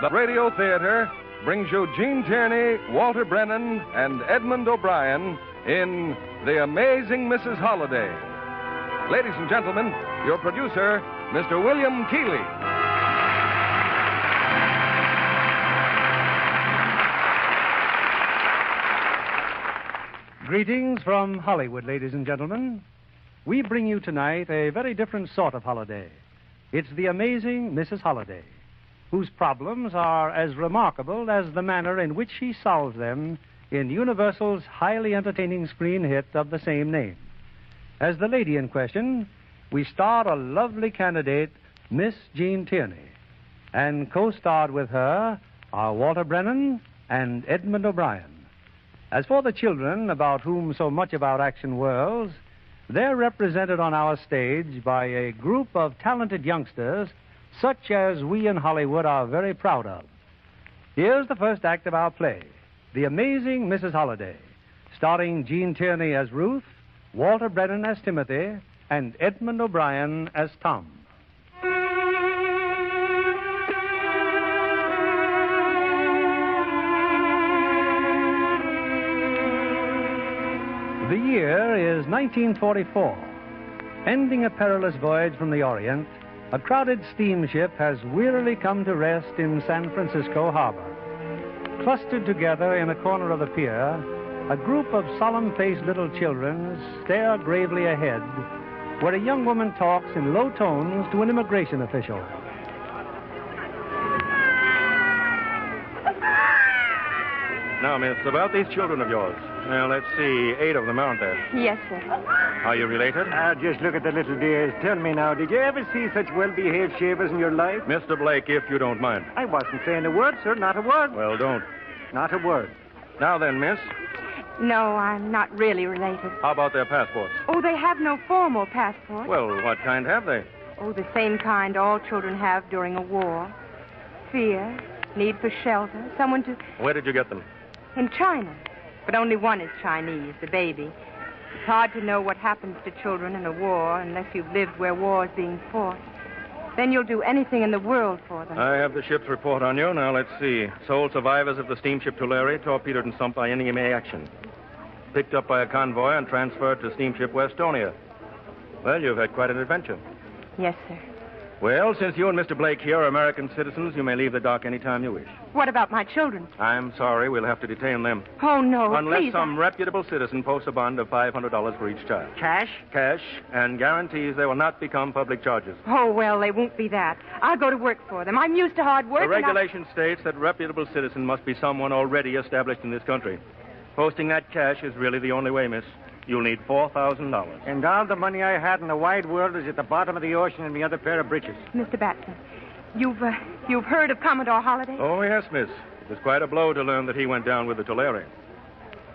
The Radio Theater brings you Gene Tierney, Walter Brennan, and Edmund O'Brien in The Amazing Mrs. Holliday. Ladies and gentlemen, your producer, Mr. William Keeley. Greetings from Hollywood, ladies and gentlemen. We bring you tonight a very different sort of holiday. It's The Amazing Mrs. Holliday, whose problems are as remarkable as the manner in which she solves them in Universal's highly entertaining screen hit of the same name. As the lady in question, we star a lovely candidate, Miss Gene Tierney, and co-starred with her are Walter Brennan and Edmund O'Brien. As for the children about whom so much of our action whirls, they're represented on our stage by a group of talented youngsters such as we in Hollywood are very proud of. Here's the first act of our play, The Amazing Mrs. Holliday, starring Gene Tierney as Ruth, Walter Brennan as Timothy, and Edmund O'Brien as Tom. The year is 1944. Ending a perilous voyage from the Orient, a crowded steamship has wearily come to rest in San Francisco Harbor. Clustered together in a corner of the pier, a group of solemn-faced little children stare gravely ahead, where a young woman talks in low tones to an immigration official. Now, miss, about these children of yours. Now, let's see, 8 of them, aren't there? Yes, sir. Are you related? Just look at the little dears. Tell me now, did you ever see such well-behaved shavers in your life? Mr. Blake, if you don't mind. I wasn't saying a word, sir. Not a word. Well, don't. Not a word. Now then, miss, No, I'm not really related. how about their passports? Oh, they have no formal passport. Well, what kind have they? Oh, the same kind all children have during a war. Fear, need for shelter, someone to... Where did you get them? In China. But only one is Chinese, the baby. It's hard to know what happens to children in a war unless you've lived where war is being fought. Then you'll do anything in the world for them. I have the ship's report on you. Now, let's see. Sole survivors of the steamship Tulare, torpedoed and sunk by NEMA action. Picked up by a convoy and transferred to steamship Westonia. Well, you've had quite an adventure. Yes, sir. Well, since you and Mr. Blake here are American citizens, you may leave the dock any time you wish. What about my children? I'm sorry, we'll have to detain them. Oh, no, Unless please. some reputable citizen posts a bond of $500 for each child. Cash? Cash, and guarantees they will not become public charges. Oh, well, they won't be that. I'll go to work for them. I'm used to hard work. The regulation states that reputable citizen must be someone already established in this country. Posting that cash is really the only way, miss. You'll need $4,000. And all the money I had in the wide world is at the bottom of the ocean in the other pair of breeches. Mr. Batson, you've heard of Commodore Holliday? Oh, yes, miss. It was quite a blow to learn that he went down with the Tulare.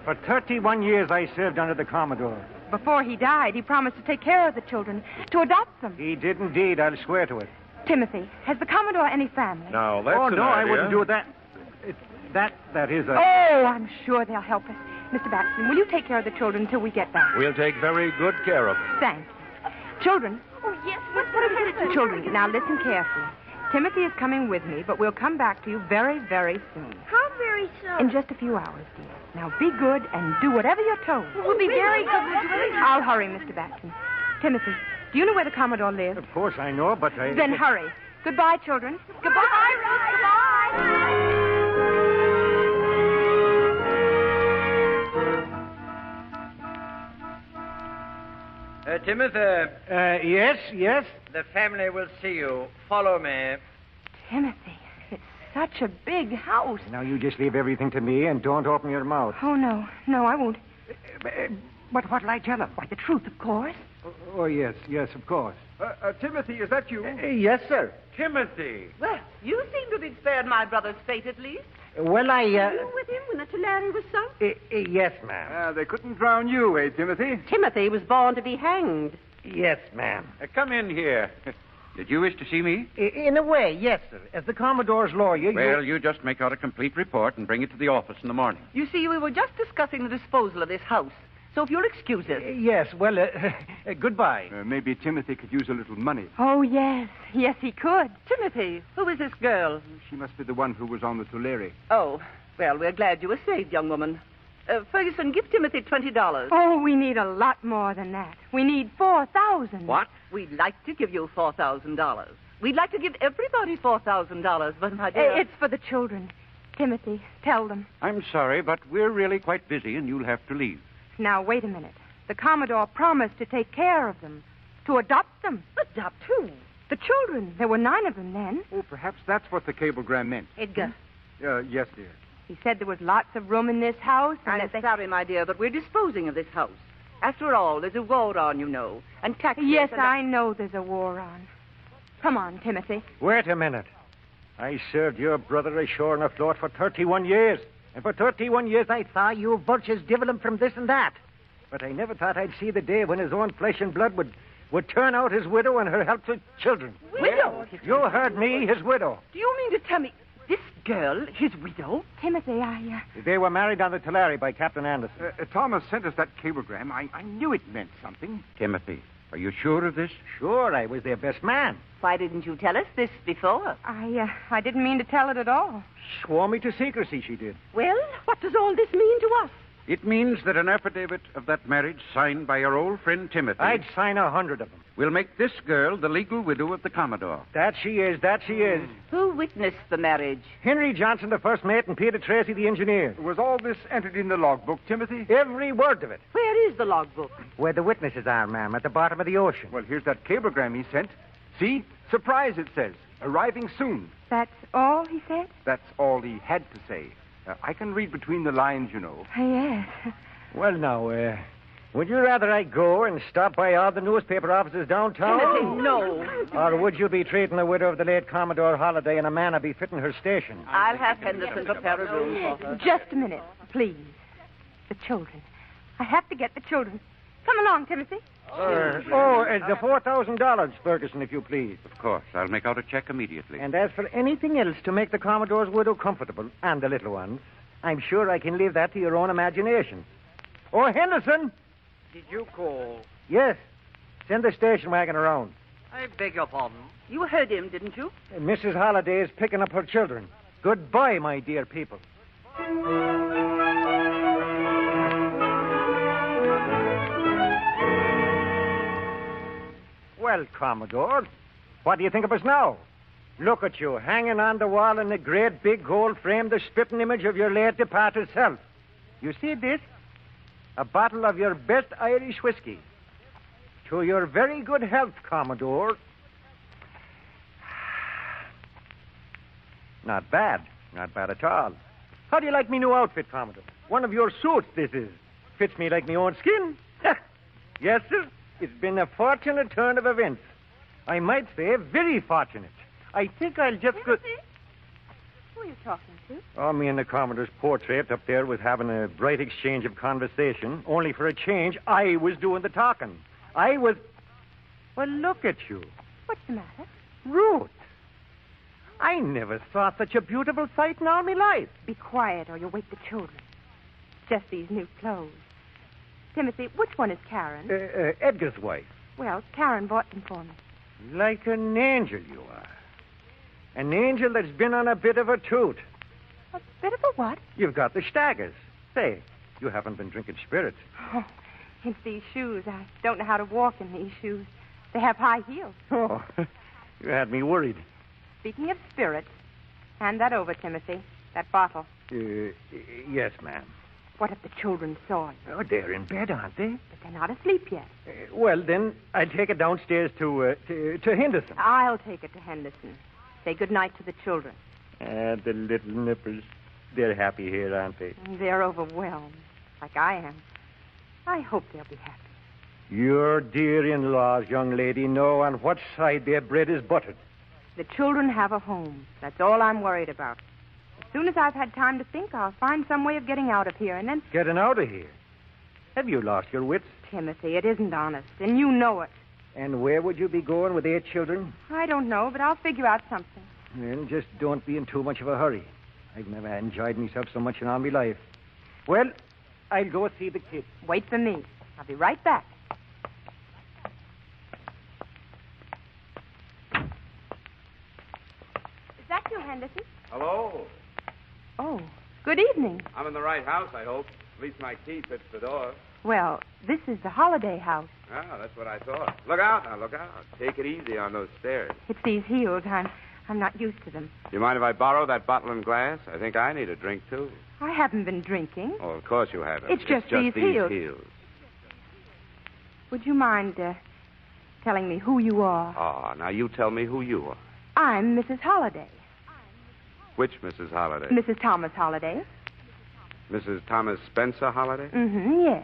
For 31 years, I served under the Commodore. Before he died, he promised to take care of the children, to adopt them. He did indeed. I'll swear to it. Timothy, has the Commodore any family? Now, that's Oh, an no, I idea. wouldn't do that. That is a... Oh, I'm sure they'll help us. Mr. Batson, will you take care of the children until we get back? We'll take very good care of them. Thank you. Children. Oh, yes. What are we going to do? Children, now listen carefully. Timothy is coming with me, but we'll come back to you very, very soon. How very soon? In just a few hours, dear. Now be good and do whatever you're told. We'll be very good. I'll hurry, Mr. Batson. Timothy, do you know where the Commodore lives? Of course I know, but I... Then hurry. Goodbye, children. Goodbye, Ruth. Goodbye. Timothy, Yes? the family will see you. Follow me. Timothy, it's such a big house. Now, you just leave everything to me and don't open your mouth. Oh, no. No, I won't. But what'll I tell him? Why, the truth, of course. Oh, yes, of course. Timothy, is that you? Yes, sir. Timothy. Well, you seem to have spared my brother's fate, at least. Well, You were with him when the Tulare was sunk? Yes, ma'am. They couldn't drown you, Timothy? Timothy was born to be hanged. Yes, ma'am. Come in here. Did you wish to see me? In a way, yes, sir. As the Commodore's lawyer, Well, you just make out a complete report and bring it to the office in the morning. You see, we were just discussing the disposal of this house. So if you'll excuse us. Yes, well, goodbye. Maybe Timothy could use a little money. Oh, yes. Yes, he could. Timothy, who is this girl? She must be the one who was on the Tulare. Oh, well, we're glad you were saved, young woman. Ferguson, give Timothy $20. Oh, we need a lot more than that. We need 4,000. What? We'd like to give you $4,000. We'd like to give everybody $4,000, but my dear... It's for the children. Timothy, tell them. I'm sorry, but we're really quite busy, and you'll have to leave. Now, wait a minute. The Commodore promised to take care of them, to adopt them. Adopt who? The children. There were 9 of them then. Oh, perhaps that's what the cablegram meant. Edgar. Yes, dear. He said there was lots of room in this house. And I'm sorry, my dear, but we're disposing of this house. After all, there's a war on, you know, and taxes... Yes, and... I know there's a war on. Come on, Timothy. Wait a minute. I served your brother ashore on a float for 31 years. And for 31 years I thought you vultures divil him from this and that. But I never thought I'd see the day when his own flesh and blood would turn out his widow and her helpless children. Widow? You heard me, his widow. Do you mean to tell me this girl, his widow? Timothy, They were married on the Tulare by Captain Anderson. Thomas sent us that cablegram. I knew it meant something. Timothy, are you sure of this? Sure, I was their best man. Why didn't you tell us this before? I didn't mean to tell it at all. Swore me to secrecy, she did. Well, what does all this mean to us? It means that an affidavit of that marriage signed by your old friend Timothy... I'd sign 100 of them. ...will make this girl the legal widow of the Commodore. That she is. Who witnessed the marriage? Henry Johnson, the first mate, and Peter Tracy, the engineer. Was all this entered in the logbook, Timothy? Every word of it. Where is the logbook? Where the witnesses are, ma'am, at the bottom of the ocean. Well, here's that cablegram he sent. See? Surprise, it says. Arriving soon. That's all he said? That's all he had to say. I can read between the lines, you know. Yes. Well, now, would you rather I go and stop by all the newspaper offices downtown? Timothy, no. Or would you be treating the widow of the late Commodore Holliday and a man be fitting her station? I'll have Henderson prepare a room for her. Just a minute, please. The children. I have to get the children. Come along, Timothy. The $4,000, Ferguson, if you please. Of course. I'll make out a check immediately. And as for anything else to make the Commodore's widow comfortable, and the little ones, I'm sure I can leave that to your own imagination. Oh, Henderson! Did you call? Yes. Send the station wagon around. I beg your pardon. You heard him, didn't you? Mrs. Holliday is picking up her children. Goodbye, my dear people. Well, Commodore, what do you think of us now? Look at you, hanging on the wall in a great big gold frame, the spitting image of your late departed self. You see this? A bottle of your best Irish whiskey. To your very good health, Commodore. Not bad. Not bad at all. How do you like me new outfit, Commodore? One of your suits, this is. Fits me like me own skin. Yes, sir. It's been a fortunate turn of events. I might say very fortunate. I think I'll just go... Timothy? Who are you talking to? Oh, me and the Commodore's portrait up there was having a bright exchange of conversation. Only for a change, I was doing the talking. I was... Well, look at you. What's the matter? Ruth. I never saw such a beautiful sight in all my life. Be quiet or you'll wake the children. Just these new clothes. Timothy, which one is Karen? Edgar's wife. Well, Karen bought them for me. Like an angel you are. An angel that's been on a bit of a toot. A bit of a what? You've got the staggers. Say, you haven't been drinking spirits. Oh, it's these shoes. I don't know how to walk in these shoes. They have high heels. Oh, you had me worried. Speaking of spirits, hand that over, Timothy. That bottle. Yes, ma'am. What if the children saw you? Oh, they're in bed, aren't they? But they're not asleep yet. Well, then, I'll take it downstairs to Henderson. I'll take it to Henderson. Say good night to the children. The little nippers. They're happy here, aren't they? They're overwhelmed, like I am. I hope they'll be happy. Your dear in-laws, young lady, know on what side their bread is buttered. The children have a home. That's all I'm worried about. As soon as I've had time to think, I'll find some way of getting out of here, and then... Getting out of here? Have you lost your wits? Timothy, it isn't honest, and you know it. And where would you be going with 8 children? I don't know, but I'll figure out something. Well, just don't be in too much of a hurry. I've never enjoyed myself so much in all my life. Well, I'll go see the kid. Wait for me. I'll be right back. Is that you, Henderson? Hello. Oh, good evening. I'm in the right house, I hope. At least my key fits the door. Well, this is the Holliday house. Ah, that's what I thought. Look out now, look out. Take it easy on those stairs. It's these heels. I'm not used to them. You mind if I borrow that bottle and glass? I think I need a drink, too. I haven't been drinking. Oh, of course you haven't. It's just these heels. heels. Would you mind telling me who you are? Oh, now you tell me who you are. I'm Mrs. Holliday. Which Mrs. Holliday? Mrs. Thomas Holliday. Mrs. Thomas Spencer Holliday? Mm-hmm, yes.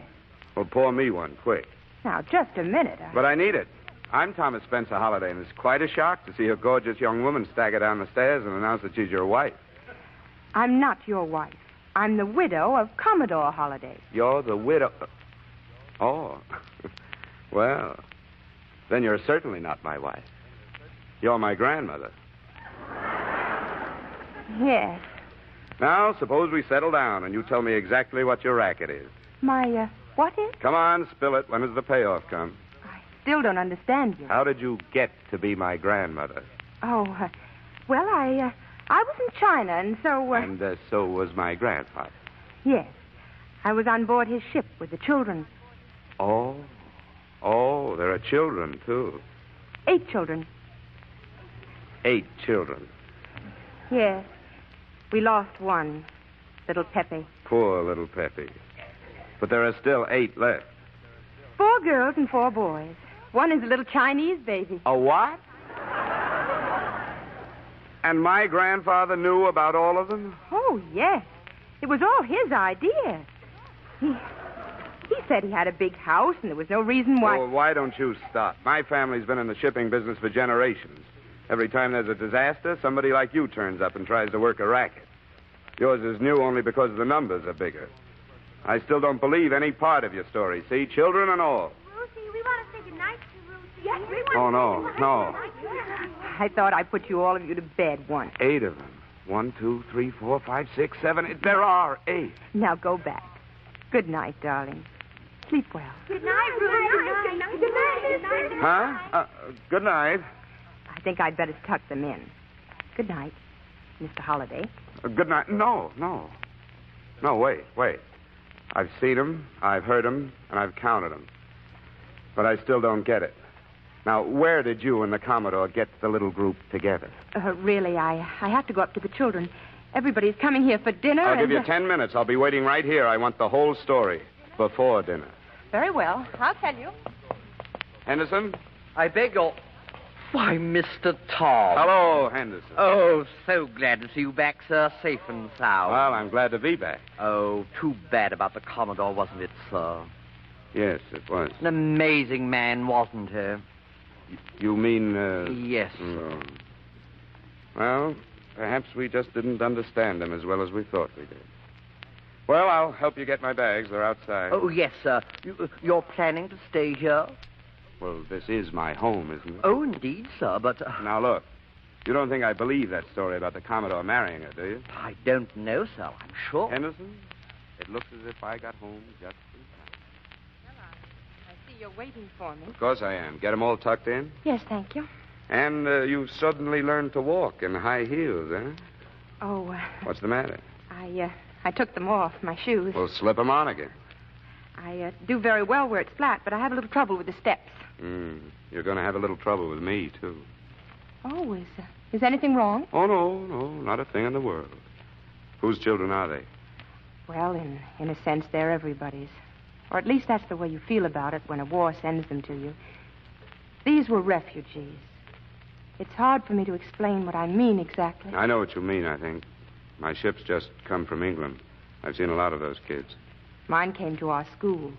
Well, pour me one, quick. Now, just a minute. But I need it. I'm Thomas Spencer Holliday, and it's quite a shock to see a gorgeous young woman stagger down the stairs and announce that she's your wife. I'm not your wife. I'm the widow of Commodore Holliday. You're the widow... Oh. Well, then you're certainly not my wife. You're my grandmother. Yes. Now, suppose we settle down and you tell me exactly what your racket is. My, what is? Come on, spill it. When does the payoff come? I still don't understand you. How did you get to be my grandmother? Oh, well, I was in China, and so... And so was my grandfather. Yes. I was on board his ship with the children. Oh. Oh, there are children, too. 8 children. 8 children. Yes. We lost one, little Pepe. Poor little Pepe. But there are still 8 left. 4 girls and 4 boys. One is a little Chinese baby. A what? And my grandfather knew about all of them? Oh, yes. It was all his idea. He said he had a big house, and there was no reason why... Oh, why don't you stop? My family's been in the shipping business for generations. Every time there's a disaster, somebody like you turns up and tries to work a racket. Yours is new only because the numbers are bigger. I still don't believe any part of your story. See, children and all. Lucy, we want to say goodnight to Lucy. Yes, we want Oh, no, no. I thought I'd put all of you to bed once. 8 of them. 1, 2, 3, 4, 5, 6, 7, 8. There are 8. Now go back. Good night, darling. Sleep well. Good night, Ruth. Good night. Good night. Good night. Huh? Good night. I think I'd better tuck them in. Good night, Mr. Holliday. Good night. No. No, wait. I've seen them, I've heard them, and I've counted them. But I still don't get it. Now, where did you and the Commodore get the little group together? Really, I have to go up to the children. Everybody's coming here for dinner. I'll give you 10 minutes. I'll be waiting right here. I want the whole story before dinner. Very well. I'll tell you. Henderson? I beg your... Why, Mr. Tom. Hello, Henderson. Oh, so glad to see you back, sir. Safe and sound. Well, I'm glad to be back. Oh, too bad about the Commodore, wasn't it, sir? Yes, it was. An amazing man, wasn't he? You mean, Yes, sir. Well, perhaps we just didn't understand him as well as we thought we did. Well, I'll help you get my bags. They're outside. Oh, yes, sir. You're planning to stay here? Well, this is my home, isn't it? Oh, indeed, sir, but... Now, look. You don't think I believe that story about the Commodore marrying her, do you? I don't know, sir. I'm sure. Henderson, it looks as if I got home just in time. I see you're waiting for me. Of course I am. Get 'em all tucked in? Yes, thank you. And you suddenly learned to walk in high heels, eh? Oh, What's the matter? I took them off, my shoes. Well, slip 'em on again. I do very well where it's flat, but I have a little trouble with the steps. You're going to have a little trouble with me, too. Oh, is anything wrong? Oh, no, not a thing in the world. Whose children are they? Well, in a sense, they're everybody's. Or at least that's the way you feel about it when a war sends them to you. These were refugees. It's hard for me to explain what I mean exactly. I know what you mean, I think. My ship's just come from England. I've seen a lot of those kids. Mine came to our school.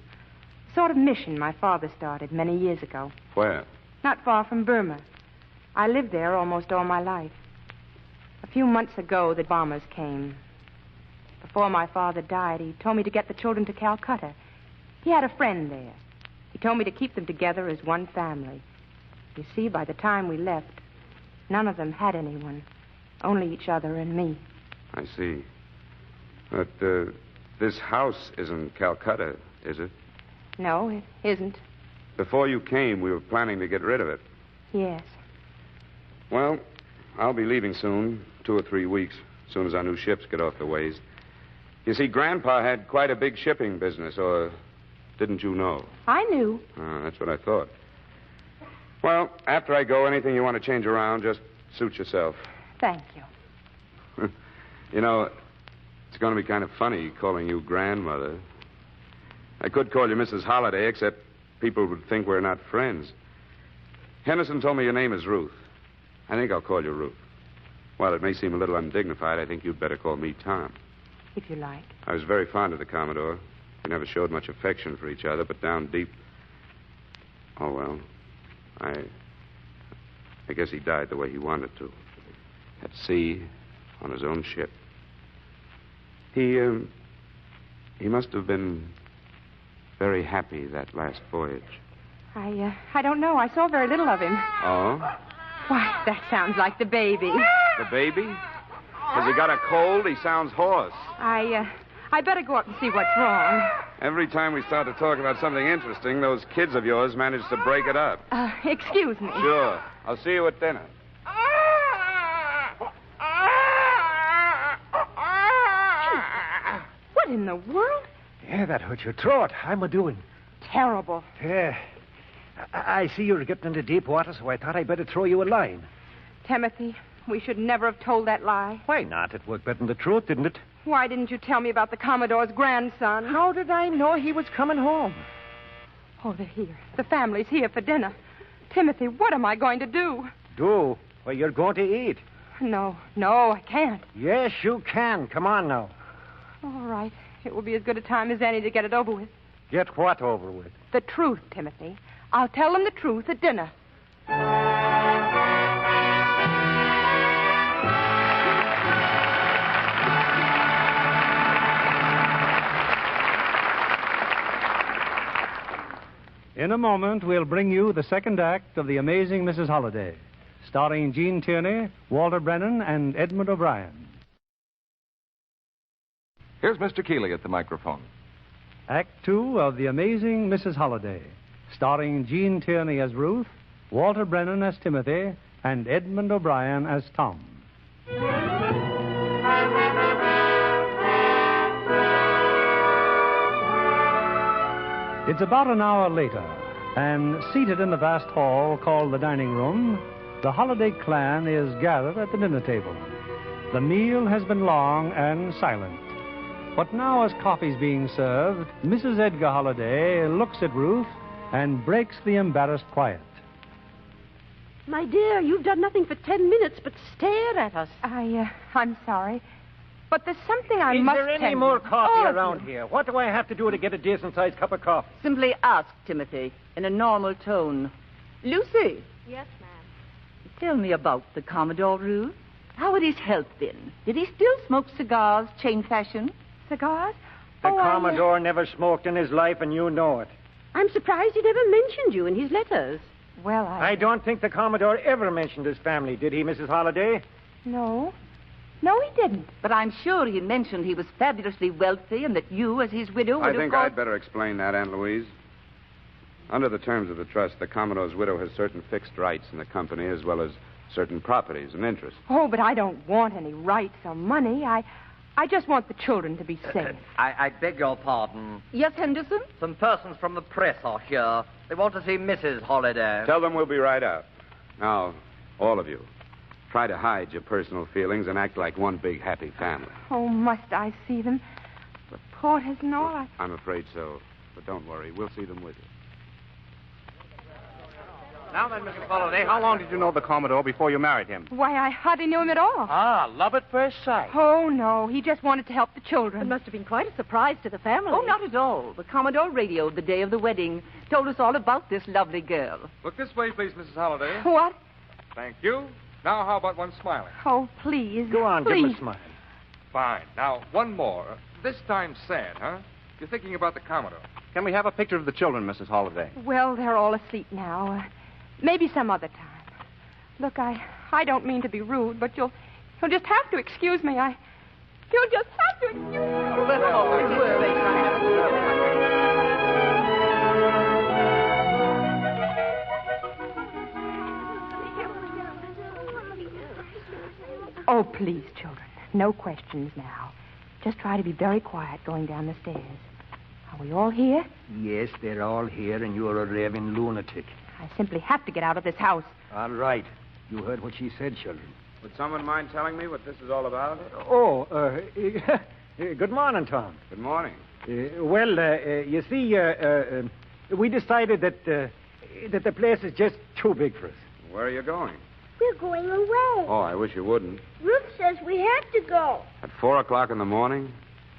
A sort of mission my father started many years ago. Where? Not far from Burma. I lived there almost all my life. A few months ago, the bombers came. Before my father died, he told me to get the children to Calcutta. He had a friend there. He told me to keep them together as one family. You see, by the time we left, none of them had anyone. Only each other and me. I see. But This house isn't Calcutta, is it? No, it isn't. Before you came, we were planning to get rid of it. Yes. Well, I'll be leaving soon, 2 or 3 weeks, as soon as our new ships get off the ways. You see, Grandpa had quite a big shipping business, or didn't you know? I knew. That's what I thought. Well, after I go, anything you want to change around, just suit yourself. Thank you. You know, it's going to be kind of funny calling you grandmother. I could call you Mrs. Holliday, except people would think we're not friends. Henderson told me your name is Ruth. I think I'll call you Ruth. While it may seem a little undignified, I think you'd better call me Tom. If you like. I was very fond of the Commodore. We never showed much affection for each other, but down deep... Oh, well, I guess he died the way he wanted to. At sea, on his own ship. He must have been very happy that last voyage. I don't know. I saw very little of him. Oh? Why, that sounds like the baby. The baby? Has he got a cold? He sounds hoarse. I better go up and see what's wrong. Every time we start to talk about something interesting, those kids of yours manage to break it up. Excuse me. Sure. I'll see you at dinner. What in the world? Yeah, that hurt your throat. I'm a-doing. Terrible. Yeah. I see you were getting into deep water, so I thought I'd better throw you a line. Timothy, we should never have told that lie. Why not? It worked better than the truth, didn't it? Why didn't you tell me about the Commodore's grandson? How did I know he was coming home? Oh, they're here. The family's here for dinner. Timothy, what am I going to do? Do? Well, you're going to eat. No, I can't. Yes, you can. Come on now. All right. It will be as good a time as any to get it over with. Get what over with? The truth, Timothy. I'll tell them the truth at dinner. In a moment, we'll bring you the second act of The Amazing Mrs. Holliday, starring Gene Tierney, Walter Brennan, and Edmund O'Brien. Here's Mr. Keeley at the microphone. Act 2 of The Amazing Mrs. Holliday, starring Gene Tierney as Ruth, Walter Brennan as Timothy, and Edmund O'Brien as Tom. It's about an hour later, and seated in the vast hall called the dining room, the Holliday clan is gathered at the dinner table. The meal has been long and silent. But now, as coffee's being served, Mrs. Edgar Holliday looks at Ruth and breaks the embarrassed quiet. My dear, you've done nothing for 10 minutes but stare at us. I'm sorry. But there's something I must tell you. Is there any more coffee around here? What do I have to do to get a decent-sized cup of coffee? Simply ask, Timothy, in a normal tone. Lucy. Yes, ma'am. Tell me about the Commodore, Ruth. How had his health been? Did he still smoke cigars, chain fashion? Cigars? The Commodore never smoked in his life, and you know it. I'm surprised he never mentioned you in his letters. Well, I don't think the Commodore ever mentioned his family, did he, Mrs. Holliday? No, he didn't. But I'm sure he mentioned he was fabulously wealthy and that you, as his widow, would I think I'd better explain that, Aunt Louise. Under the terms of the trust, the Commodore's widow has certain fixed rights in the company as well as certain properties and interests. Oh, but I don't want any rights or money. I just want the children to be safe. I beg your pardon. Yes, Henderson? Some persons from the press are here. They want to see Mrs. Holliday. Tell them we'll be right out. Now, all of you, try to hide your personal feelings and act like one big happy family. Oh, must I see them? Reporters and all? I'm afraid so. But don't worry. We'll see them with you. Now then, Mrs. Holliday, how long did you know the Commodore before you married him? Why, I hardly knew him at all. Love at first sight. Oh, no. He just wanted to help the children. It must have been quite a surprise to the family. Oh, not at all. The Commodore radioed the day of the wedding, told us all about this lovely girl. Look this way, please, Mrs. Holliday. What? Thank you. Now, how about one smiling? Oh, please. Go on, please. give him a smile. Fine. Now, one more. This time sad, huh? You're thinking about the Commodore. Can we have a picture of the children, Mrs. Holliday? Well, they're all asleep now. Maybe some other time. Look, I don't mean to be rude, but you'll just have to excuse me. You'll just have to excuse me. Well, please, children. No questions now. Just try to be very quiet going down the stairs. Are we all here? Yes, they're all here, and you're a raving lunatic. I simply have to get out of this house. All right. You heard what she said, children. Would someone mind telling me what this is all about? Good morning, Tom. Good morning. You see, we decided that the place is just too big for us. Where are you going? We're going away. Oh, I wish you wouldn't. Ruth says we have to go. At 4 o'clock in the morning?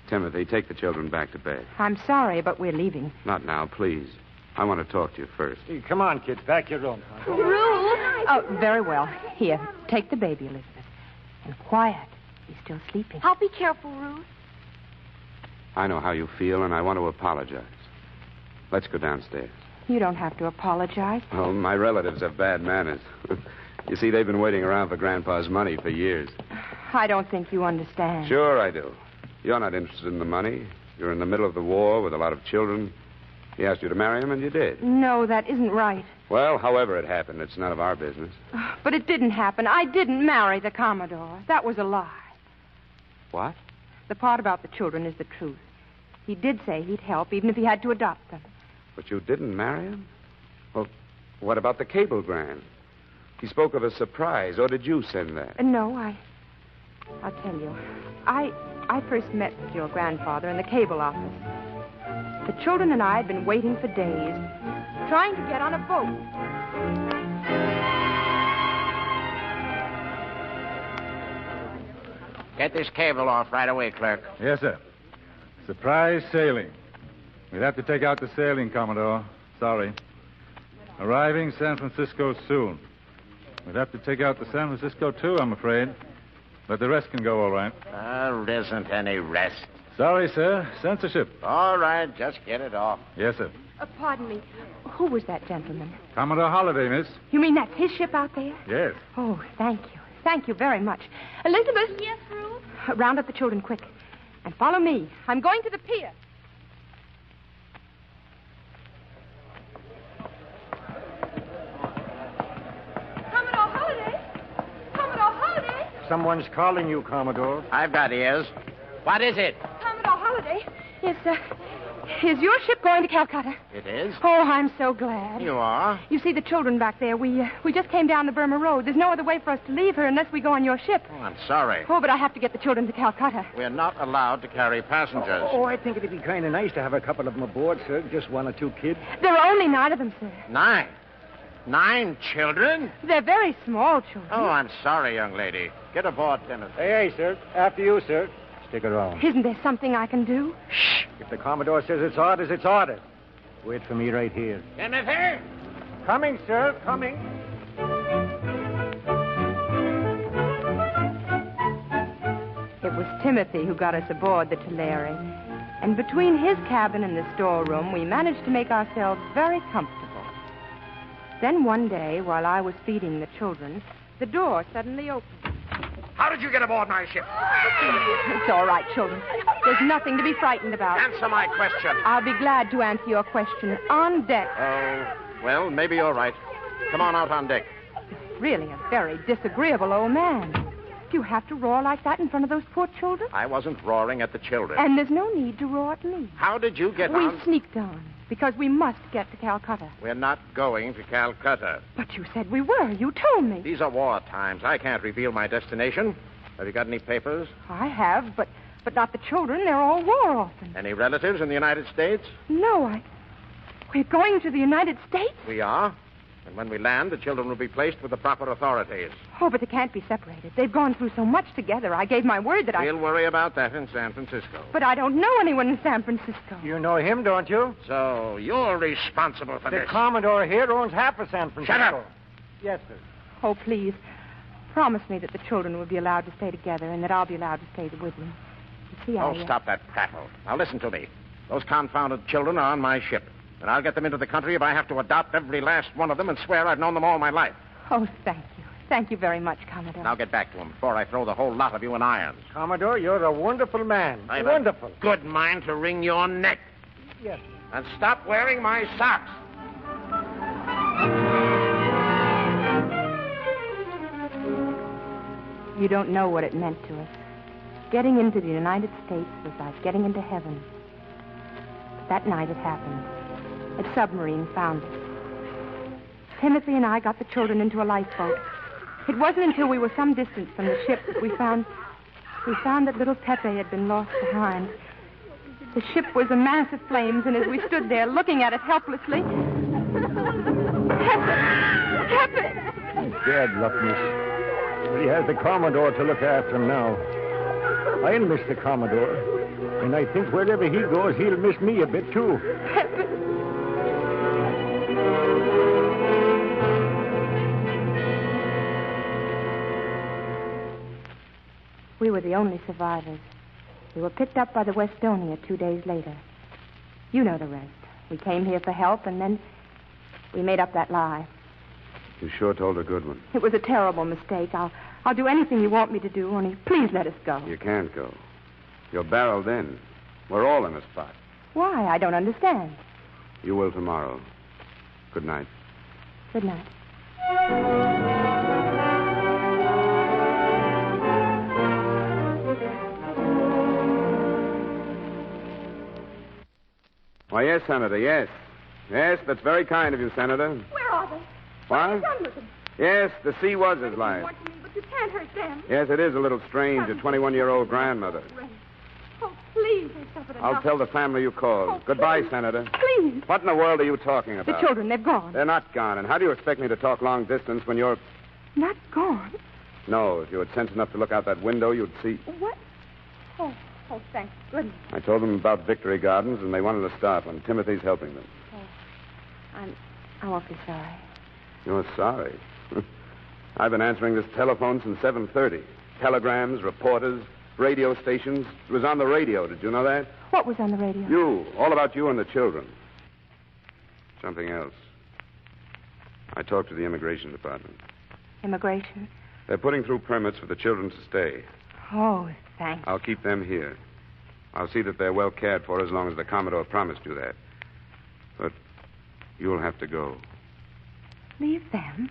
Timothy, take the children back to bed. I'm sorry, but we're leaving. Not now, please. I want to talk to you first. Hey, come on, kids. Back your room. Ruth! Oh, very well. Here, take the baby, Elizabeth. And quiet. He's still sleeping. I'll be careful, Ruth. I know how you feel, and I want to apologize. Let's go downstairs. You don't have to apologize. Oh, my relatives have bad manners. You see, they've been waiting around for Grandpa's money for years. I don't think you understand. Sure I do. You're not interested in the money. You're in the middle of the war with a lot of children. He asked you to marry him, and you did. No, that isn't right. Well, however it happened, it's none of our business. But it didn't happen. I didn't marry the Commodore. That was a lie. What? The part about the children is the truth. He did say he'd help, even if he had to adopt them. But you didn't marry him? Well, what about the cablegram? He spoke of a surprise, or did you send that? No, I'll tell you. I first met your grandfather in the cable office. The children and I had been waiting for days, trying to get on a boat. Get this cable off right away, clerk. Yes, sir. Surprise sailing. We'll have to take out the sailing, Commodore. Sorry. Arriving San Francisco soon. We'll have to take out the San Francisco, too, I'm afraid. But the rest can go all right. There isn't any rest. Sorry, sir. Censorship. All right, just get it off. Yes, sir. Pardon me. Who was that gentleman? Commodore Holliday, miss. You mean that's his ship out there? Yes. Oh, thank you. Thank you very much. Elizabeth. Yes, Ruth? Round up the children quick. And follow me. I'm going to the pier. Commodore Holliday? Commodore Holliday? Someone's calling you, Commodore. I've got ears. What is it? Commodore Holliday? Is your ship going to Calcutta? It is? Oh, I'm so glad. You are? You see the children back there. We just came down the Burma Road. There's no other way for us to leave her unless we go on your ship. Oh, I'm sorry. Oh, but I have to get the children to Calcutta. We're not allowed to carry passengers. Oh, I think it'd be kind of nice to have a couple of them aboard, sir. Just 1 or 2 kids. There are only 9 of them, sir. 9? 9 children? They're very small children. Oh, I'm sorry, young lady. Get aboard, Timothy. Hey, sir. After you, sir. Stick around. Isn't there something I can do? Shh. If the Commodore says it's orders, it's orders. Wait for me right here. Timothy? Coming, sir. Coming. It was Timothy who got us aboard the Tulare. And between his cabin and the storeroom, we managed to make ourselves very comfortable. Then one day, while I was feeding the children, the door suddenly opened. How did you get aboard my ship? It's all right, children. There's nothing to be frightened about. Answer my question. I'll be glad to answer your question on deck. Oh, well, maybe you're right. Come on out on deck. Really a very disagreeable old man. Do you have to roar like that in front of those poor children? I wasn't roaring at the children. And there's no need to roar at me. How did you get We on? sneaked on because we must get to Calcutta. We're not going to Calcutta. But you said we were. You told me. These are war times. I can't reveal my destination. Have you got any papers? I have, but not the children. They're all war orphans. Any relatives in the United States? No, we're going to the United States? We are. And when we land, the children will be placed with the proper authorities. Oh, but they can't be separated. They've gone through so much together. I gave my word that We'll worry about that in San Francisco. But I don't know anyone in San Francisco. You know him, don't you? So you're responsible for The this. Commodore here owns half of San Francisco. Shut up. Yes, sir. Oh, please. Promise me that the children will be allowed to stay together and that I'll be allowed to stay with them. You see, Oh, stop that prattle. Now listen to me. Those confounded children are on my ship. And I'll get them into the country if I have to adopt every last one of them and swear I've known them all my life. Oh, thank you. Thank you very much, Commodore. Now get back to them before I throw the whole lot of you in irons. Commodore, you're a wonderful man. I've Wonderful. a good mind to wring your neck. Yes. And stop wearing my socks. You don't know what it meant to us. Getting into the United States was like getting into heaven. But that night it happened. A submarine found us. Timothy and I got the children into a lifeboat. It wasn't until we were some distance from the ship that we found that little Pepe had been lost behind. The ship was a mass of flames, and as we stood there looking at it helplessly... Pepe! He's dead, Luckless. But he has the Commodore to look after him now. I'll miss the Commodore. And I think wherever he goes, he'll miss me a bit, too. Pepe! We were the only survivors. We were picked up by the Westonia 2 days later. You know the rest. We came here for help, and then we made up that lie. You sure told a good one. It was a terrible mistake. I'll do anything you want me to do, only please let us go. You can't go. You're barreled in. We're all in a spot. Why? I don't understand. You will tomorrow. Good night. Good night. Why, yes, Senator, yes. Yes, that's very kind of you, Senator. Where are they? What? What have you done with them? Yes, the sea was his life. You want to me, but you can't hurt them. Yes, it is a little strange, a 21-year-old grandmother. Oh, please, they suffered enough. I'll tell the family you called. Oh, Goodbye, please. Senator. Please. What in the world are you talking about? The children, they've gone. They're not gone. And how do you expect me to talk long distance when you're... Not gone? No, if you had sense enough to look out that window, you'd see... What? Oh, thank goodness. I told them about Victory Gardens, and they wanted to stop, and Timothy's helping them. I'm awfully sorry. You're sorry? I've been answering this telephone since 7:30. Telegrams, reporters, radio stations. It was on the radio. Did you know that? What was on the radio? You. All about you and the children. Something else. I talked to the immigration department. Immigration? They're putting through permits for the children to stay. Oh, thanks. I'll keep them here. I'll see that they're well cared for as long as the Commodore promised you that. But you'll have to go. Leave them?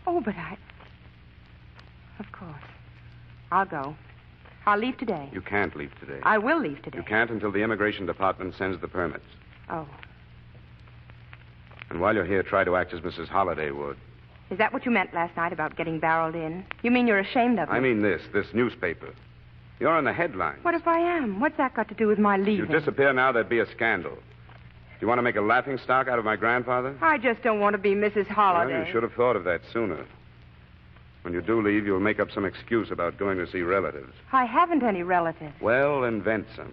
Oh, but Of course. I'll go. I'll leave today. You can't leave today. I will leave today. You can't until the immigration department sends the permits. Oh. And while you're here, try to act as Mrs. Holliday would. Is that what you meant last night about getting barreled in? You mean you're ashamed of me? I mean this newspaper. You're in the headlines. What if I am? What's that got to do with my leaving? If you disappear now, there'd be a scandal. Do you want to make a laughingstock out of my grandfather? I just don't want to be Mrs. Holliday. Well, you should have thought of that sooner. When you do leave, you'll make up some excuse about going to see relatives. I haven't any relatives. Well, invent some.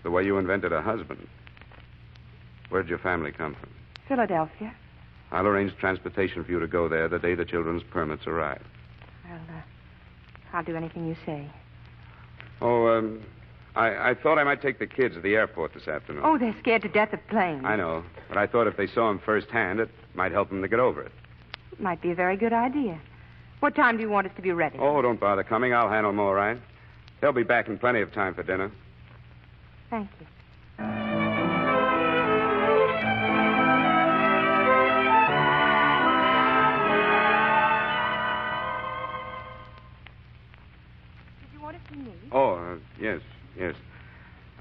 The way you invented a husband. Where'd your family come from? Philadelphia. I'll arrange transportation for you to go there the day the children's permits arrive. I'll do anything you say. Oh, I thought I might take the kids to the airport this afternoon. Oh, they're scared to death of planes. I know, but I thought if they saw them firsthand, it might help them to get over it. It might be a very good idea. What time do you want us to be ready? Oh, don't bother coming. I'll handle them all right. They'll be back in plenty of time for dinner. Thank you. Did you want to see me? Oh, yes.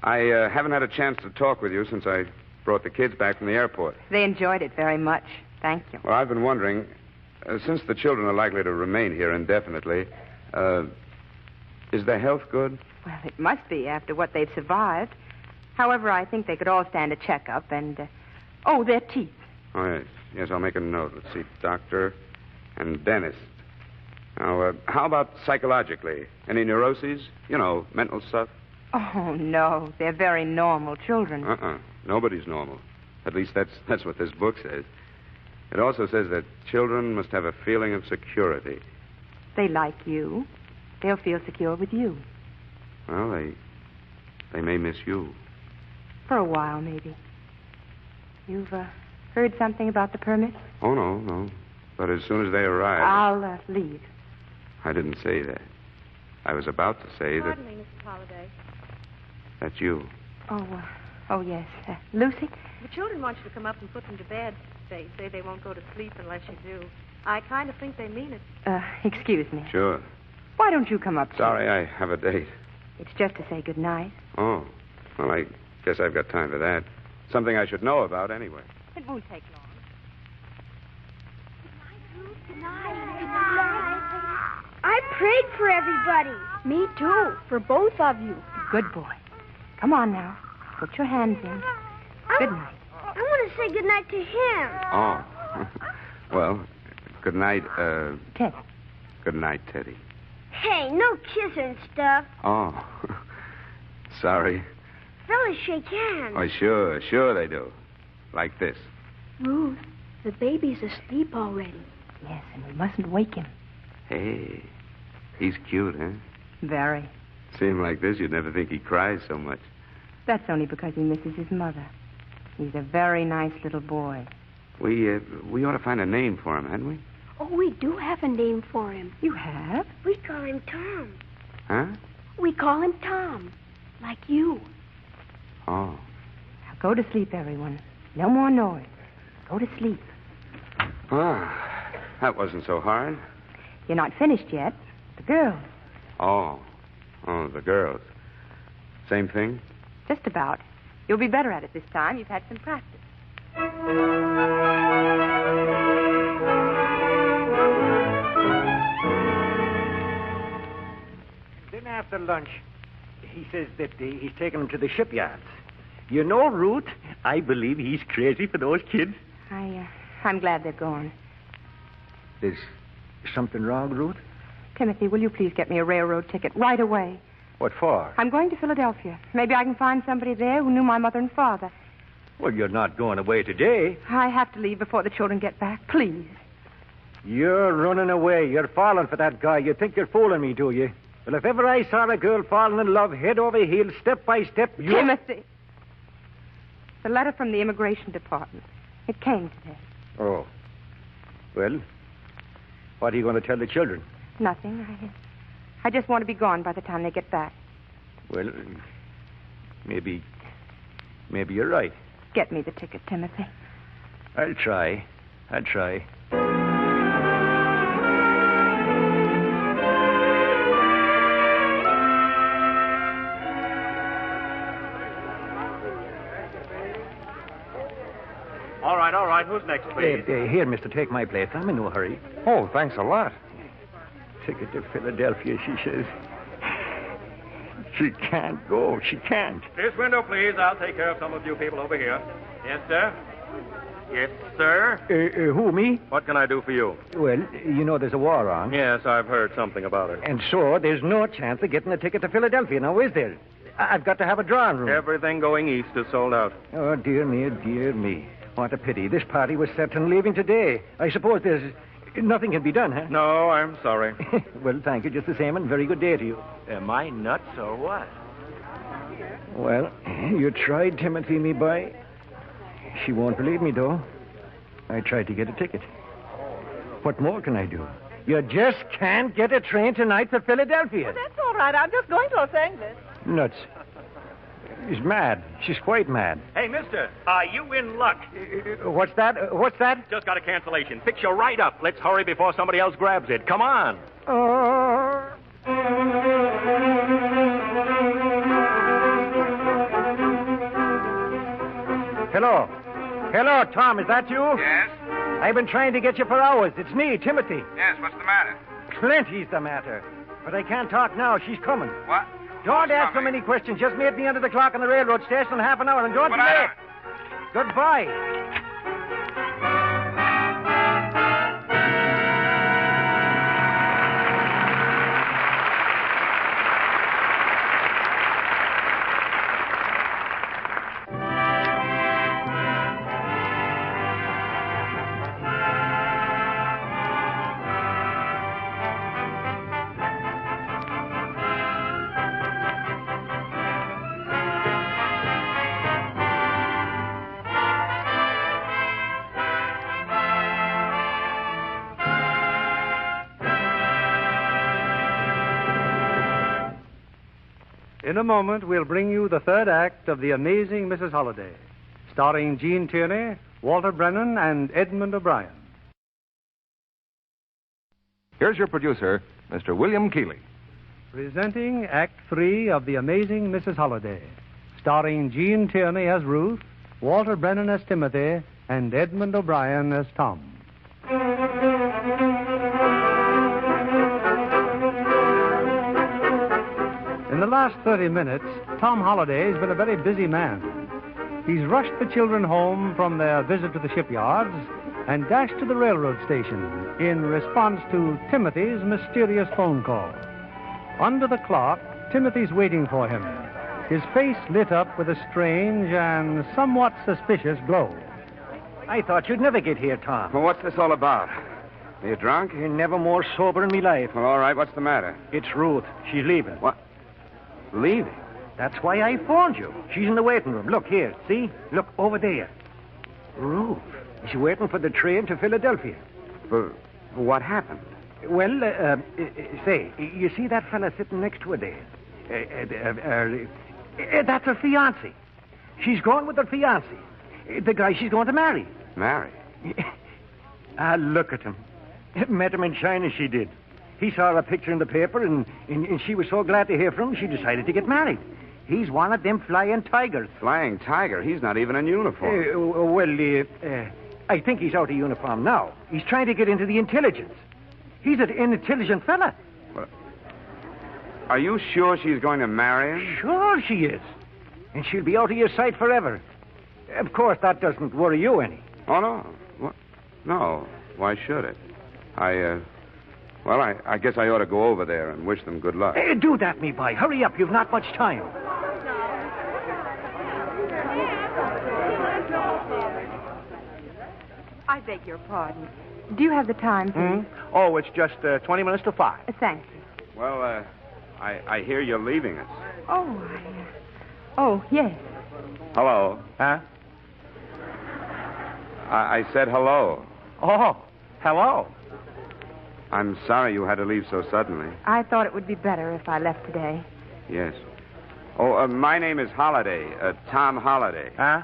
I haven't had a chance to talk with you since I brought the kids back from the airport. They enjoyed it very much. Thank you. Well, I've been wondering, since the children are likely to remain here indefinitely, is their health good? Well, it must be after what they've survived. However, I think they could all stand a checkup and, their teeth. Oh, yes. Yes, I'll make a note. Let's see, doctor and dentist. Now, how about psychologically? Any neuroses? You know, mental stuff? Oh, no. They're very normal children. Nobody's normal. At least that's what this book says. It also says that children must have a feeling of security. They like you. They'll feel secure with you. Well, they may miss you. For a while, maybe. You've heard something about the permit? Oh, no. But as soon as they arrive... I'll leave. I didn't say that. I was about to say Pardon me, Mrs. Holliday. That's you. Oh, yes. Lucy? The children want you to come up and put them to bed. They say they won't go to sleep unless you do. I kind of think they mean it. Excuse me. Sure. Why don't you come up? Sorry, I have a date. It's just to say good night. Oh. Well, I guess I've got time for that. Something I should know about anyway. It won't take long. I prayed for everybody. Me too, for both of you. Good boy. Come on now. Put your hands in. Good night. I want to say good night to him. Oh. Well, good night, Ted. Good night, Teddy. Hey, no kissing and stuff. Oh. Sorry. Fellas shake hands. Oh, sure they do. Like this. Ruth, the baby's asleep already. Yes, and we mustn't wake him. Hey, he's cute, huh? Very. See him like this, you'd never think he cries so much. That's only because he misses his mother. He's a very nice little boy. We ought to find a name for him, hadn't we? Oh, we do have a name for him. You have? We call him Tom. Huh? We call him Tom, like you. Oh. Now go to sleep, everyone. No more noise. Go to sleep. Ah, that wasn't so hard. You're not finished yet. The girls. Oh, the girls. Same thing? Just about. You'll be better at it this time. You've had some practice. Then after lunch, he says that he's taking them to the shipyards. You know, Ruth, I believe he's crazy for those kids. I'm glad they're gone. There's something wrong, Ruth? Timothy, will you please get me a railroad ticket right away? What for? I'm going to Philadelphia. Maybe I can find somebody there who knew my mother and father. Well, you're not going away today. I have to leave before the children get back. Please. You're running away. You're falling for that guy. You think you're fooling me, do you? Well, if ever I saw a girl falling in love head over heels, step by step, you... Timothy. The letter from the immigration department. It came today. Oh. Well, what are you going to tell the children? Nothing. I just want to be gone by the time they get back. Well, maybe you're right. Get me the ticket, Timothy. I'll try. All right. Who's next, please? Here, mister, take my place. I'm in no hurry. Oh, thanks a lot. Ticket to Philadelphia, she says. She can't go. She can't. This window, please. I'll take care of some of you people over here. Yes, sir? Yes, sir? Who, me? What can I do for you? Well, you know there's a war on. Yes, I've heard something about it. And so there's no chance of getting a ticket to Philadelphia. Now, is there? I've got to have a drawing room. Everything going east is sold out. Oh, dear me. What a pity. This party was set on leaving today. I suppose there's... Nothing can be done, huh? No, I'm sorry. Well, thank you just the same, and very good day to you. Am I nuts or what? Well, you tried, Timothy, me boy. She won't believe me, though. I tried to get a ticket. What more can I do? You just can't get a train tonight for Philadelphia. Well, that's all right. I'm just going to Los Angeles. Nuts. She's mad. She's quite mad. Hey, mister, are you in luck? What's that? Just got a cancellation. Fix you right up. Let's hurry before somebody else grabs it. Come on. Hello, Tom, is that you? Yes? I've been trying to get you for hours. It's me, Timothy. Yes, what's the matter? Plenty's the matter. But I can't talk now. She's coming. What? Don't ask so many questions. Just meet me under the clock on the railroad station in half an hour, and don't be late. Goodbye. In a moment, we'll bring you the third act of The Amazing Mrs. Holliday, starring Gene Tierney, Walter Brennan, and Edmund O'Brien. Here's your producer, Mr. William Keeley. Presenting Act 3 of The Amazing Mrs. Holliday, starring Jean Tierney as Ruth, Walter Brennan as Timothy, and Edmund O'Brien as Tom. In the last 30 minutes, Tom Holliday has been a very busy man. He's rushed the children home from their visit to the shipyards and dashed to the railroad station in response to Timothy's mysterious phone call. Under the clock, Timothy's waiting for him, his face lit up with a strange and somewhat suspicious glow. I thought you'd never get here, Tom. Well, what's this all about? Are you drunk? You're never more sober in me life. Well, all right. What's the matter? It's Ruth. She's leaving. What? Leaving? That's why I phoned you. She's in the waiting room. Look here. See? Look over there. Ruth. She's waiting for the train to Philadelphia. For what happened? Well, say, you see that fella sitting next to her there? That's her fiancé. She's going with her fiancé. The guy she's going to marry. Marry? Look at him. Met him in China, she did. He saw a picture in the paper, and she was so glad to hear from him, she decided to get married. He's one of them flying tigers. Flying tiger? He's not even in uniform. I think he's out of uniform now. He's trying to get into the intelligence. He's an intelligent fella. Well, are you sure she's going to marry him? Sure she is. And she'll be out of your sight forever. Of course, that doesn't worry you any. Oh, no. What? No. Why should it? I guess I ought to go over there and wish them good luck. Do that, me boy. Hurry up. You've not much time. I beg your pardon. Do you have the time, please? Oh, it's just 20 minutes to 5. Thank you. Well, I hear you're leaving us. Oh, yes. Hello. Huh? I said hello. Oh, hello. I'm sorry you had to leave so suddenly. I thought it would be better if I left today. Yes. Oh, my name is Holliday, Tom Holliday. Huh?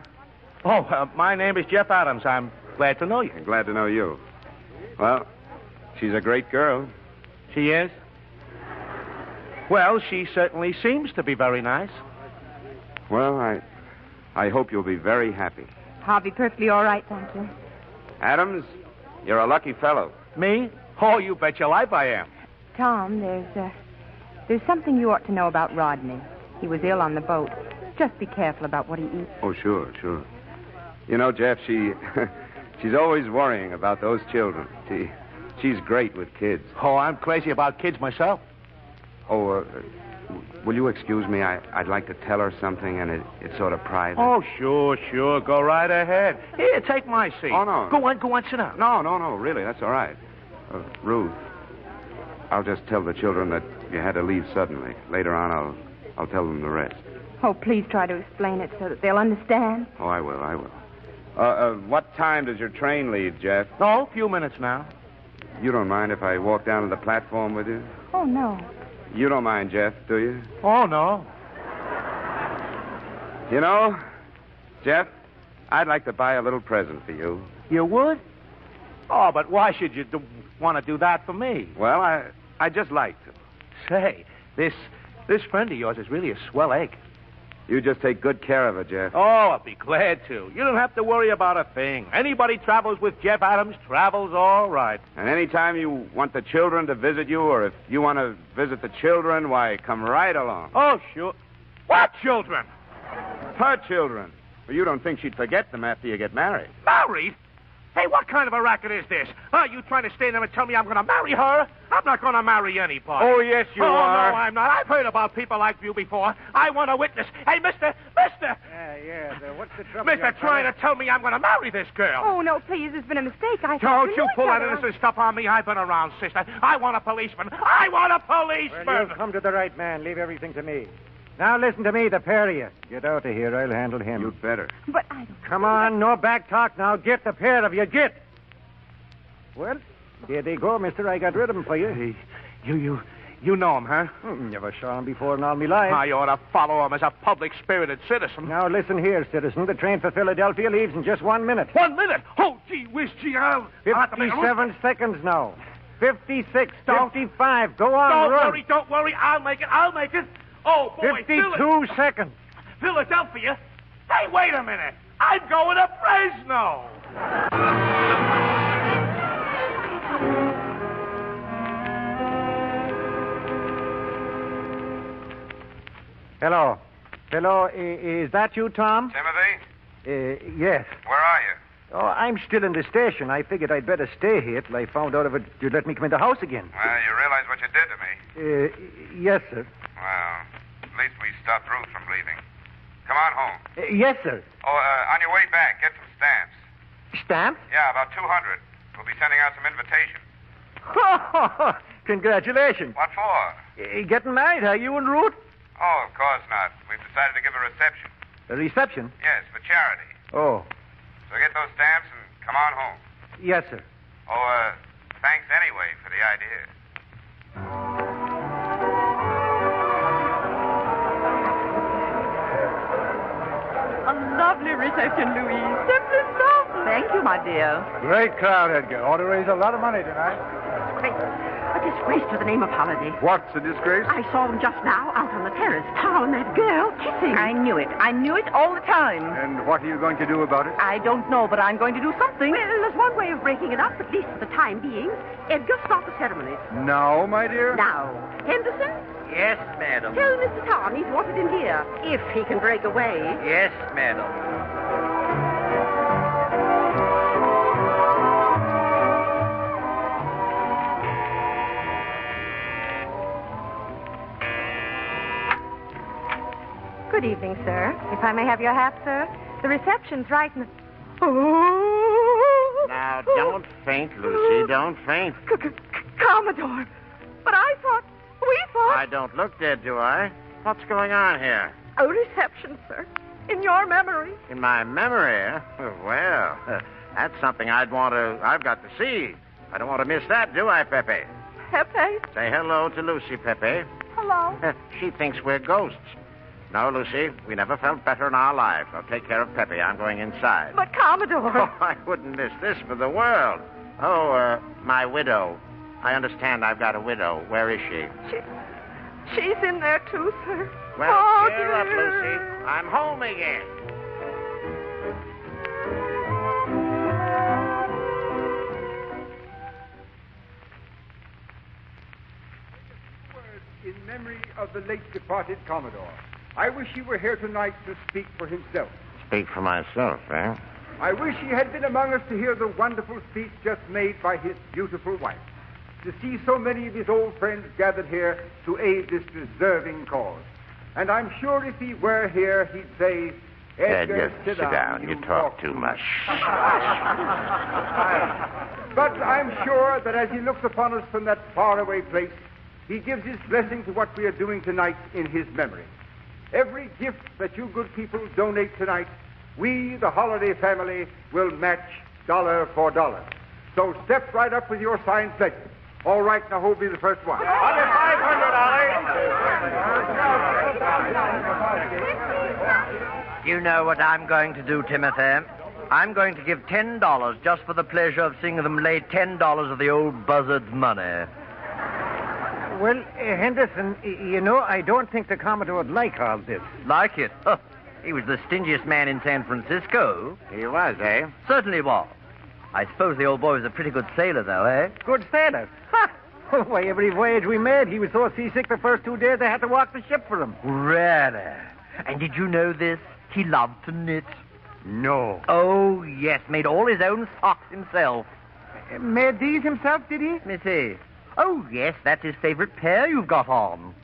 Oh, my name is Jeff Adams. I'm glad to know you. Glad to know you. Well, she's a great girl. She is? Well, she certainly seems to be very nice. Well, I hope you'll be very happy. I'll be perfectly all right, thank you. Adams, you're a lucky fellow. Me? Oh, you bet your life I am. Tom, there's something you ought to know about Rodney. He was ill on the boat. Just be careful about what he eats. Oh, sure. You know, Jeff, she's always worrying about those children. She's great with kids. Oh, I'm crazy about kids myself. Oh, will you excuse me? I'd like to tell her something, and it's sort of private. Oh, sure. Go right ahead. Here, take my seat. Oh, no. Go on, sit down. No, really, that's all right. Ruth, I'll just tell the children that you had to leave suddenly. Later on, I'll tell them the rest. Oh, please try to explain it so that they'll understand. Oh, I will. What time does your train leave, Jeff? Oh, a few minutes now. You don't mind if I walk down to the platform with you? Oh, no. You don't mind, Jeff, do you? Oh, no. You know, Jeff, I'd like to buy a little present for you. You would? Oh, but why should you want to do that for me? Well, I just like to. Say, this friend of yours is really a swell egg. You just take good care of her, Jeff. Oh, I'll be glad to. You don't have to worry about a thing. Anybody travels with Jeff Adams travels all right. And anytime you want the children to visit you, or if you want to visit the children, why, come right along. Oh, sure. What children? Her children. Well, you don't think she'd forget them after you get married. Married? Hey, what kind of a racket is this? Are you trying to stand there and tell me I'm going to marry her? I'm not going to marry anybody. Oh, yes, you are. No, I'm not. I've heard about people like you before. I want a witness. Hey, mister! What's the trouble? Mister, trying to tell me I'm going to marry this girl. Oh, no, please, there's been a mistake. Don't you pull that innocent stuff on me. I've been around, sister. I want a policeman. Well, you've come to the right man. Leave everything to me. Now, listen to me, the pair of you. Get out of here. I'll handle him. You'd better. But I don't... Come on, no back talk now. Get the pair of you. Get. Well, here they go, mister. I got rid of them for you. Hey, you know him, huh? Never saw him before in all my life. I ought to follow him as a public-spirited citizen. Now, listen here, citizen. The train for Philadelphia leaves in just 1 minute. 1 minute? Oh, gee whiz, I'll... 57 seconds now. 56, 55. Go on, run. Don't worry. I'll make it. Oh, boy, 52 seconds. Philadelphia? Hey, wait a minute. I'm going to Fresno. Hello. Is that you, Tom? Timothy? Yes. Where are you? Oh, I'm still in the station. I figured I'd better stay here till I found out if you'd let me come in the house again. Well, you realize what you did to me. Yes, sir. Well, at least we stopped Ruth from leaving. Come on home. Yes, sir. Oh, on your way back, get some stamps. Stamps? Yeah, about 200. We'll be sending out some invitations. Congratulations. What for? Getting married, are you and Ruth? Oh, of course not. We've decided to give a reception. A reception? Yes, for charity. Oh. So get those stamps and come on home. Yes, sir. Oh, thanks anyway for the idea. A lovely reception, Louise. Simply lovely. Thank you, my dear. Great crowd, Edgar. Ought to raise a lot of money tonight. Great. A disgrace to the name of Holliday. What's a disgrace? I saw them just now out on the terrace. Tom and that girl kissing. I knew it all the time. And what are you going to do about it? I don't know, but I'm going to do something. Well, there's one way of breaking it up, at least for the time being. Edgar, start the ceremonies. Now, my dear? Now, Henderson, Yes, madam. tell Mr. Tom he's wanted in here, if he can break away. Yes, madam. Good evening, sir. If I may have your hat, sir. The reception's right in the... Now, don't faint, Lucy. Don't faint. Commodore, but we thought... I don't look dead, do I? What's going on here? A reception, sir. In your memory. In my memory? Well, that's something I've got to see. I don't want to miss that, do I, Pepe? Pepe. Say hello to Lucy, Pepe. Hello. She thinks we're ghosts. No, Lucy, we never felt better in our lives. I'll take care of Pepe. I'm going inside. But, Commodore... Oh, I wouldn't miss this for the world. Oh, my widow. I understand I've got a widow. Where is she? She's in there, too, sir. Well, cheer up, Lucy. I'm home again. In memory of the late departed Commodore, I wish he were here tonight to speak for himself. Speak for myself, eh? I wish he had been among us to hear the wonderful speech just made by his beautiful wife. To see so many of his old friends gathered here to aid this deserving cause. And I'm sure if he were here, he'd say, Edgar, sit down. You talk too much. But I'm sure that as he looks upon us from that faraway place, he gives his blessing to what we are doing tonight in his memory. Every gift that you good people donate tonight, we, the Holliday family, will match dollar for dollar. So step right up with your signed pledges. All right, now who'll be the first one? Under 500, Ollie. You know what I'm going to do, Timothy? I'm going to give $10 just for the pleasure of seeing them lay $10 of the old buzzard's money. Well, Henderson, you know, I don't think the Commodore would like all this. Like it? Huh. He was the stingiest man in San Francisco. He was, eh? Certainly was. I suppose the old boy was a pretty good sailor, though, eh? Good sailor? Ha! Why, every voyage we made, he was so seasick the first 2 days I had to walk the ship for him. Really? And did you know this? He loved to knit. No. Oh, yes. Made all his own socks himself. Made these himself, did he? Let me see. Oh, yes, that's his favorite pair you've got on.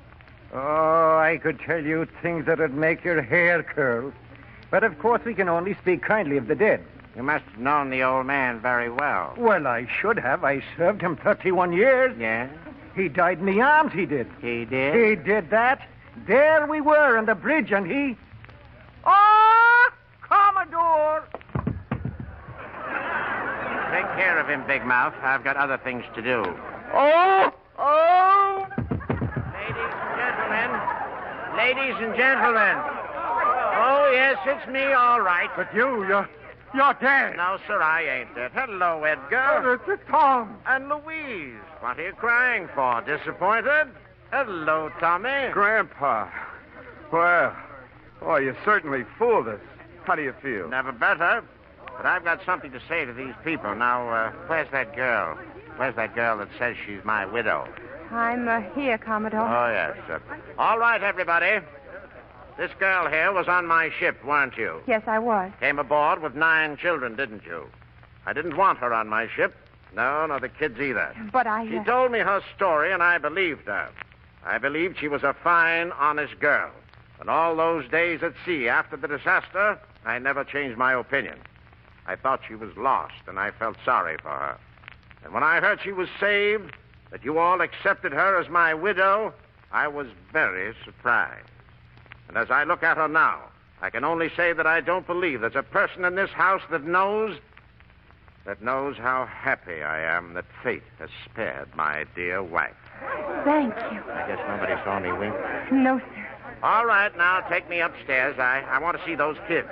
Oh, I could tell you things that would make your hair curl. But, of course, we can only speak kindly of the dead. You must have known the old man very well. Well, I should have. I served him 31 years. Yes? He died in the arms, he did. He did? He did that. There we were on the bridge, and he... Oh, Commodore! Take care of him, Big Mouth. I've got other things to do. Oh! Oh! Ladies and gentlemen. Oh, yes, it's me, all right. But you're You're dead. No, sir, I ain't dead. Hello, Edgar. It's Tom. And Louise. What are you crying for? Disappointed? Hello, Tommy. Grandpa. Well, you certainly fooled us. How do you feel? Never better. But I've got something to say to these people. Now, where's that girl? Where's that girl that says she's my widow? I'm here, Commodore. Oh, yes. All right, everybody. This girl here was on my ship, weren't you? Yes, I was. Came aboard with 9 children, didn't you? I didn't want her on my ship. No, nor the kids either. But She told me her story, and I believed her. I believed she was a fine, honest girl. And all those days at sea after the disaster, I never changed my opinion. I thought she was lost, and I felt sorry for her. And when I heard she was saved, that you all accepted her as my widow, I was very surprised. And as I look at her now, I can only say that I don't believe there's a person in this house that knows how happy I am that fate has spared my dear wife. Thank you. I guess nobody saw me wink. No, sir. All right, now take me upstairs. I want to see those kids.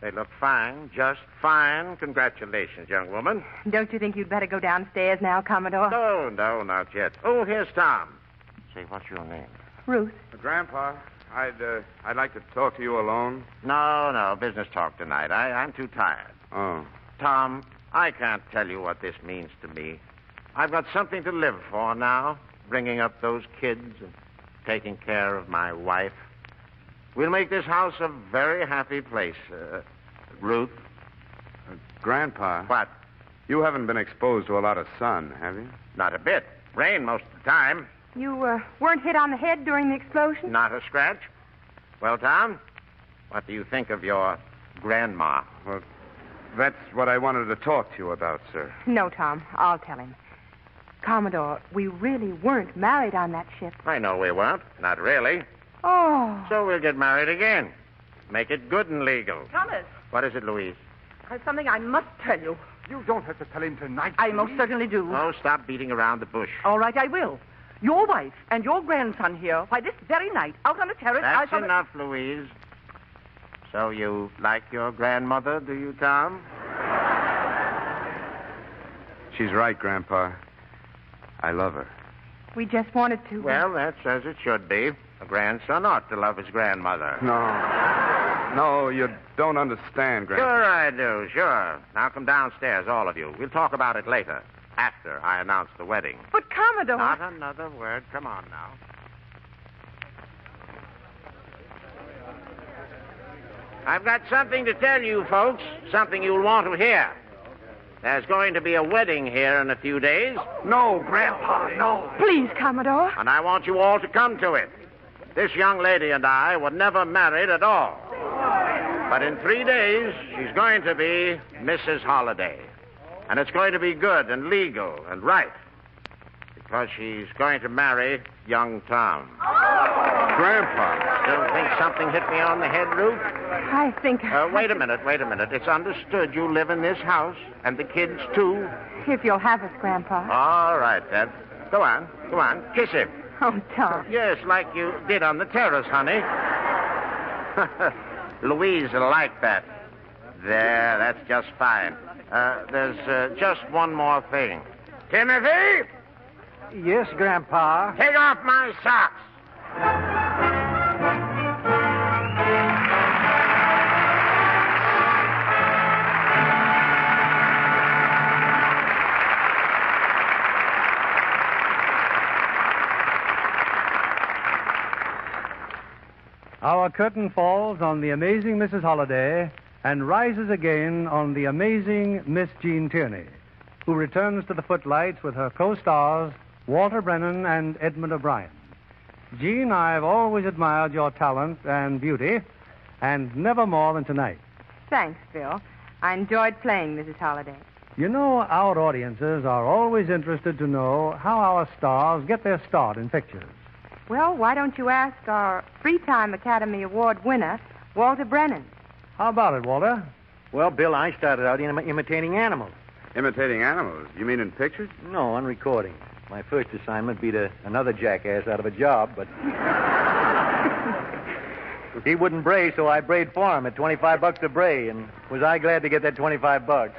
They look fine, just fine. Congratulations, young woman. Don't you think you'd better go downstairs now, Commodore? No, not yet. Oh, here's Tom. Say, what's your name? Ruth. Grandpa, I'd like to talk to you alone. No, business talk tonight. I'm too tired. Oh. Tom, I can't tell you what this means to me. I've got something to live for now, bringing up those kids and taking care of my wife. We'll make this house a very happy place. Ruth? Grandpa. What? You haven't been exposed to a lot of sun, have you? Not a bit. Rain most of the time. You weren't hit on the head during the explosion? Not a scratch. Well, Tom, what do you think of your grandma? Well, that's what I wanted to talk to you about, sir. No, Tom. I'll tell him. Commodore, we really weren't married on that ship. I know we weren't. Not really. Oh. So we'll get married again. Make it good and legal. Thomas. What is it, Louise? There's something I must tell you. You don't have to tell him tonight. I most certainly do. Oh, stop beating around the bush. All right, I will. Your wife and your grandson here, why, this very night, out on the terrace... That's enough, Louise. So you like your grandmother, do you, Tom? She's right, Grandpa. I love her. We just wanted to... Well, that's as it should be. A grandson ought to love his grandmother. No, you don't understand, Grandpa. Sure I do, sure. Now come downstairs, all of you. We'll talk about it later, after I announce the wedding. But, Commodore... Not another word. Come on now. I've got something to tell you, folks. Something you'll want to hear. There's going to be a wedding here in a few days. No, Grandpa, no. Please, Commodore. And I want you all to come to it. This young lady and I were never married at all. But in 3 days, she's going to be Mrs. Holliday. And it's going to be good and legal and right. Because she's going to marry young Tom. Grandpa. Still think something hit me on the head, Ruth? I think... Wait a minute. It's understood you live in this house, and the kids, too. If you'll have us, Grandpa. All right, then. Go on. Kiss him. Oh, Tom. Yes, like you did on the terrace, honey. Louise will like that. There, that's just fine. There's just one more thing. Timothy? Yes, Grandpa. Take off my socks. Our curtain falls on the amazing Mrs. Holliday and rises again on the amazing Miss Jean Tierney, who returns to the footlights with her co-stars, Walter Brennan and Edmund O'Brien. Jean, I've always admired your talent and beauty, and never more than tonight. Thanks, Phil. I enjoyed playing Mrs. Holliday. You know, our audiences are always interested to know how our stars get their start in pictures. Well, why don't you ask our three-time Academy Award winner, Walter Brennan? How about it, Walter? Well, Bill, I started out imitating animals. Imitating animals? You mean in pictures? No, on recording. My first assignment beat another jackass out of a job, but he wouldn't bray, so I brayed for him at $25 a bray, and was I glad to get that $25?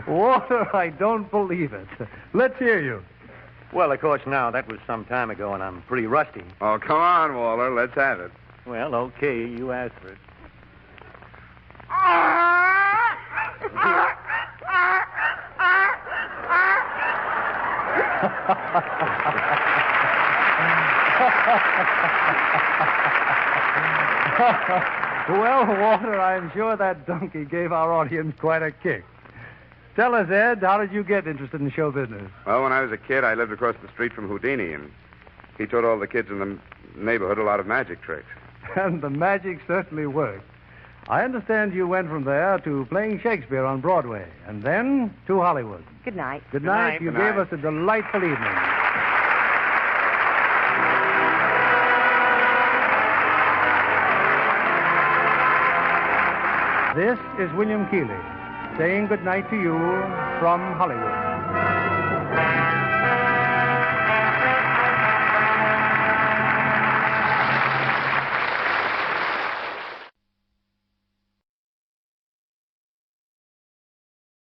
Walter, I don't believe it. Let's hear you. Well, of course, now, that was some time ago, and I'm pretty rusty. Oh, come on, Walter. Let's have it. Well, okay, you asked for it. Well, Walter, I'm sure that donkey gave our audience quite a kick. Tell us, Ed, how did you get interested in show business? Well, when I was a kid, I lived across the street from Houdini, and he taught all the kids in the neighborhood a lot of magic tricks. And the magic certainly worked. I understand you went from there to playing Shakespeare on Broadway, and then to Hollywood. Good night. Good night. You gave us a delightful evening. This is William Keighley saying good night to you from Hollywood.